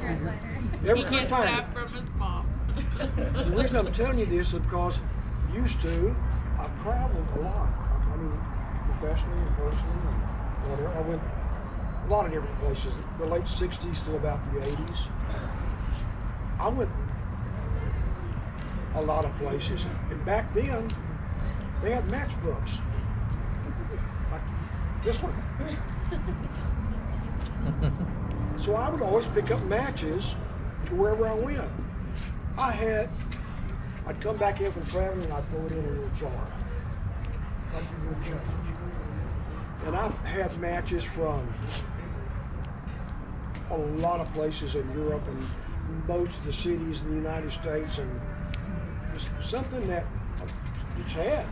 Never He could gets find that it. from his mom. The reason I'm telling you this is because I've traveled a lot. I mean, professionally and personally and whatever. I went a lot of different places, the late 60s to about the 80s. I went a lot of places. And back then, they had matchbooks. Like this one. So I would always pick up matches to wherever I went. I'd come back in from traveling and I'd throw it in a little jar. Like a little change. And I've had matches from a lot of places in Europe and most of the cities in the United States, and it's something that I just had.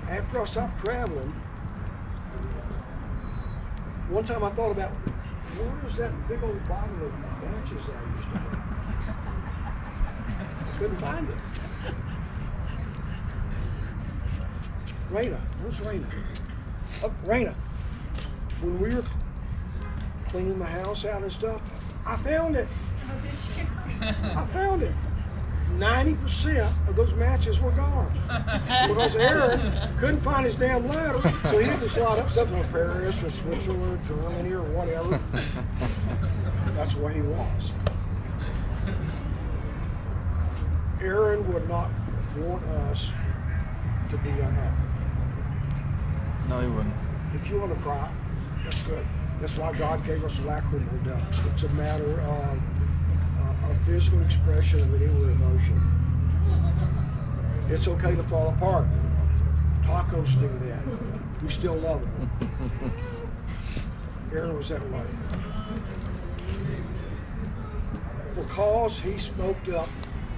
After I stopped traveling, one time I thought about, where's that big old bottle of matches that I used to have? I couldn't find it. Raina, where's Raina? Oh, Raina, when we were cleaning the house out and stuff, I found it. Oh, did you? I found it. 90% of those matches were gone because Aaron couldn't find his damn ladder, so he had to slide up something from Paris or Switzerland or Germany or whatever. That's where he was. Aaron would not want us to be unhappy. No, he wouldn't. If you want to cry, that's good. That's why God gave us lacrimal ducts. It's a matter of a physical expression of an inward emotion. It's okay to fall apart. Tacos do that. We still love them. Aaron was that way. Because he smoked up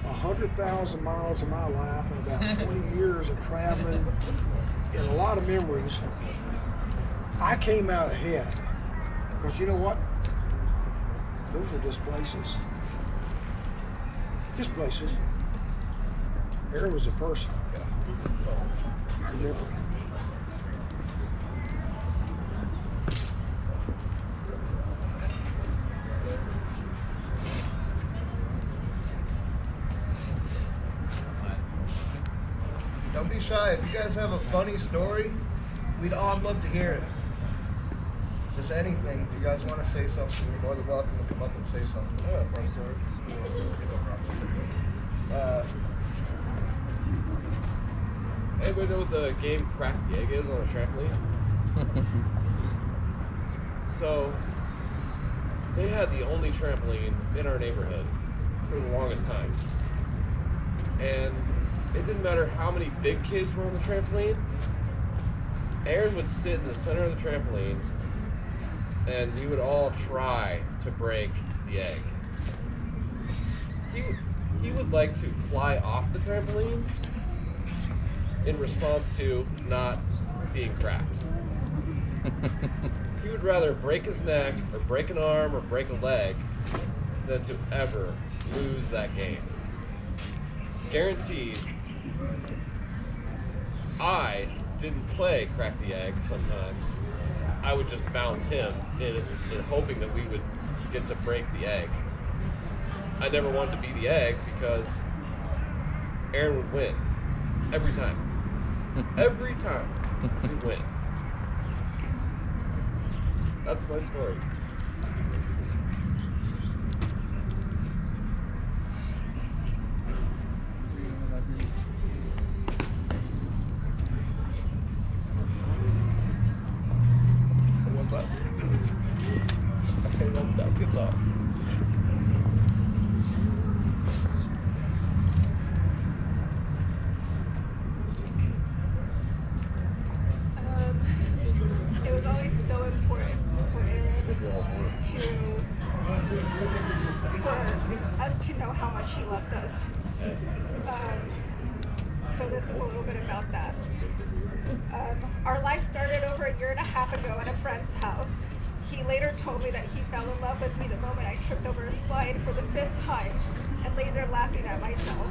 100,000 miles of my life and about 20 years of traveling and a lot of memories, I came out ahead. Because you know what? Those are just places. Just places. Aaron was a person. Remember. Don't be shy. If you guys have a funny story, I'd love to hear it. Just anything. If you guys want to say something, you're more than welcome to come up and say something. Yeah, funny story. Anybody know what the game Crack the Egg is on a trampoline? So, they had the only trampoline in our neighborhood for the longest time. And it didn't matter how many big kids were on the trampoline, Aaron would sit in the center of the trampoline and we would all try to break the egg. He would like to fly off the trampoline in response to not being cracked. He would rather break his neck or break an arm or break a leg than to ever lose that game. Guaranteed. I didn't play Crack the Egg sometimes. I would just bounce him in hoping that we would get to break the egg. I never wanted to be the egg because Aaron would win. Every time. Every time he'd win. That's my story. Good luck. It was always so important for Aaron for us to know how much he loved us. So this is a little bit about that. Our life started over a year and a half ago at a friend's house. He later told me that he fell in love with me the moment I tripped over a slide for the 5th time and lay there laughing at myself.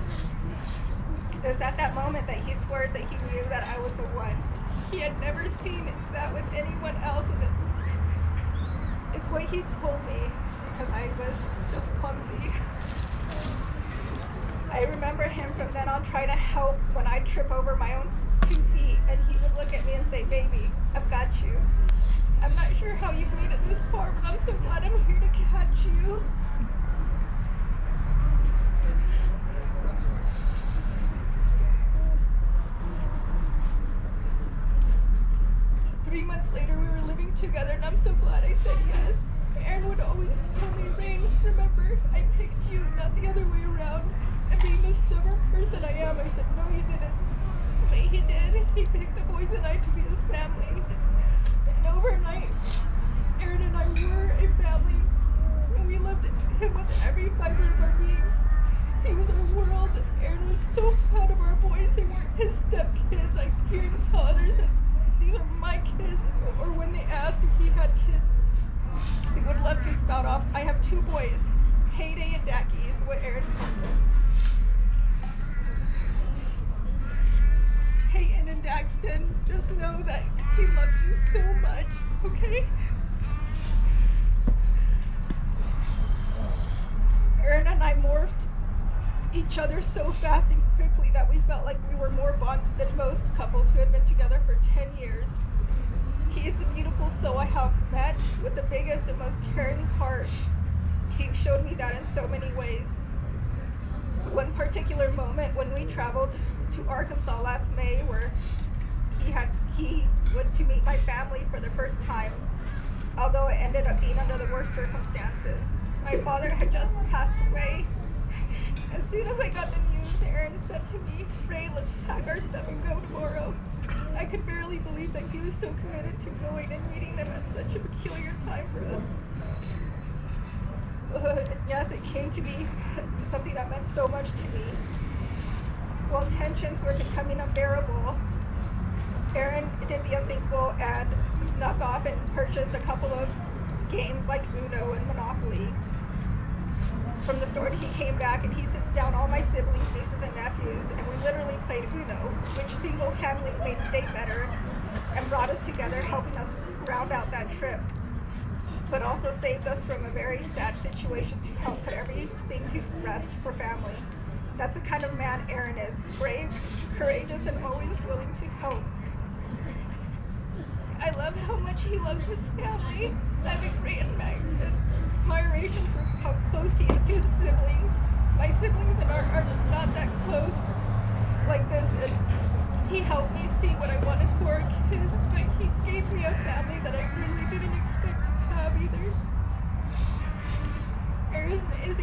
It was at that moment that he swears that he knew that I was the one. He had never seen that with anyone else, and it's what he told me, because I was just clumsy. I remember him from then on trying to help when I trip over my own 2 feet, and he would look at me and say, "Baby, I've got you. I'm not sure how you've made it this far, but I'm so glad I'm here to catch you." Months later, we were living together, and I'm so glad I said yes. Aaron would always tell me, "Rain, remember, I picked you, not the other way around." And being the stubborn person I am, I said, "No, you didn't." But he did. He picked the boys and I to be his family. And overnight, Aaron and I were a family, and we loved him with every fiber of our being. He was our world. Aaron was so proud of our boys. They weren't his stepkids. I hear him tell others that these are my kids, or when they ask if he had kids, he would love to spout off, "I have 2 boys, Heyday and Dacky," is what Aaron called them. Hayden and Daxton, just know that he loved you so much, okay? Aaron and I morphed each other so fast and quickly that we felt like we were more bonded than most couples who had been together for 10 years. He is a beautiful soul I have met with the biggest and most caring heart. He showed me that in so many ways. One particular moment when we traveled to Arkansas last May, where he was to meet my family for the first time, although it ended up being under the worst circumstances. My father had just passed away. As soon as I got the news, Aaron said to me, "Ray, let's pack our stuff and go tomorrow." I could barely believe that he was so committed to going and meeting them at such a peculiar time for us. Yes, it came to be something that meant so much to me. While tensions were becoming unbearable, Aaron did the unthinkable and snuck off and purchased a couple of games like Uno and Monopoly. From the store, he came back and he sits down all my siblings, nieces, and nephews, and we literally played Uno, which single-handedly made the day better and brought us together, helping us round out that trip, but also saved us from a very sad situation to help put everything to rest for family. That's the kind of man Aaron is: brave, courageous, and always willing to help. I love how much he loves his family. I have a great admiration for how close he is to his siblings. My siblings and I are not that close like this, and he helped me see what I wanted for our kids, but he gave me a family that I really didn't expect to have either. Aaron is